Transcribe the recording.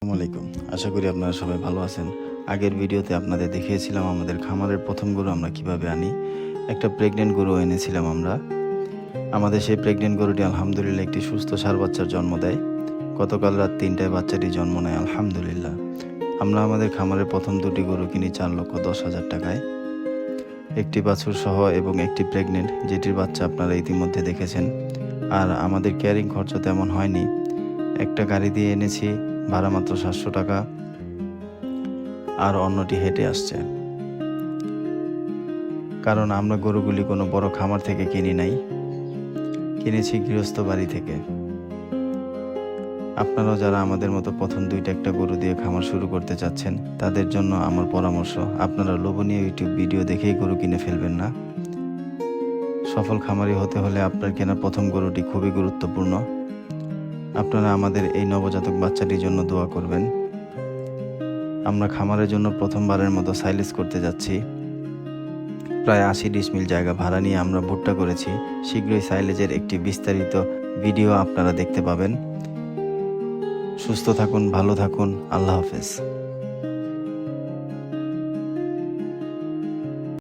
আসসালামু আলাইকুম। আশা করি আপনারা সবাই ভালো আছেন। আগের ভিডিওতে আপনাদের দেখিয়েছিলাম আমাদের খামারের প্রথম গরু আমরা কিভাবে আনি। একটা প্রেগনেন্ট গরু এনেছিলাম আমরা। আমাদের সেই প্রেগনেন্ট গরুটি আলহামদুলিল্লাহ একটি সুস্থ ষাঁড় বাচ্চার জন্ম দেয়। গতকাল রাত ৩টায় বাচ্চাটি জন্ম নেয় আলহামদুলিল্লাহ। আমরা আমাদের খামারের প্রথম দুটি গরু কিনি ৪,১০,০০০ টাকায়। একটি বাছুর সহ এবং একটি প্রেগনেন্ট, যেটির বাচ্চা আপনারা ইতিমধ্যে দেখেছেন। আর আমাদের কেয়ারিং খরচ তেমন হয়নি। একটা গাড়ি দিয়ে এনেছি, ভাড়া মাত্র ৭০০ টাকা, আর অন্যটি হেঁটে আসছে। কারণ আমরা গরুগুলি কোনো বড় খামার থেকে কিনি নাই, কিনেছি গৃহস্থ বাড়ি থেকে। আপনারাও যারা আমাদের মতো প্রথম দুইটা একটা গরু দিয়ে খামার শুরু করতে চাচ্ছেন, তাদের জন্য আমার পরামর্শ, আপনারা লোভনীয় ইউটিউব ভিডিও দেখেই গরু কিনে ফেলবেন না। সফল খামারি হতে হলে আপনার কেনা প্রথম গরুটি খুবই গুরুত্বপূর্ণ। আপনারা আমাদের এই নবজাতক বাচ্চাটির জন্য দোয়া করবেন। আমরা খামারের জন্য প্রথমবারের মতো সাইলেজ করতে যাচ্ছি। প্রায় ৮০ ডিসমিল জায়গা ভাড়া নিয়ে আমরা ভুট্টা করেছি। শীঘ্রই সাইলেজের একটি বিস্তারিত ভিডিও আপনারা দেখতে পাবেন। সুস্থ থাকুন, ভালো থাকুন, আল্লাহ হাফেজ।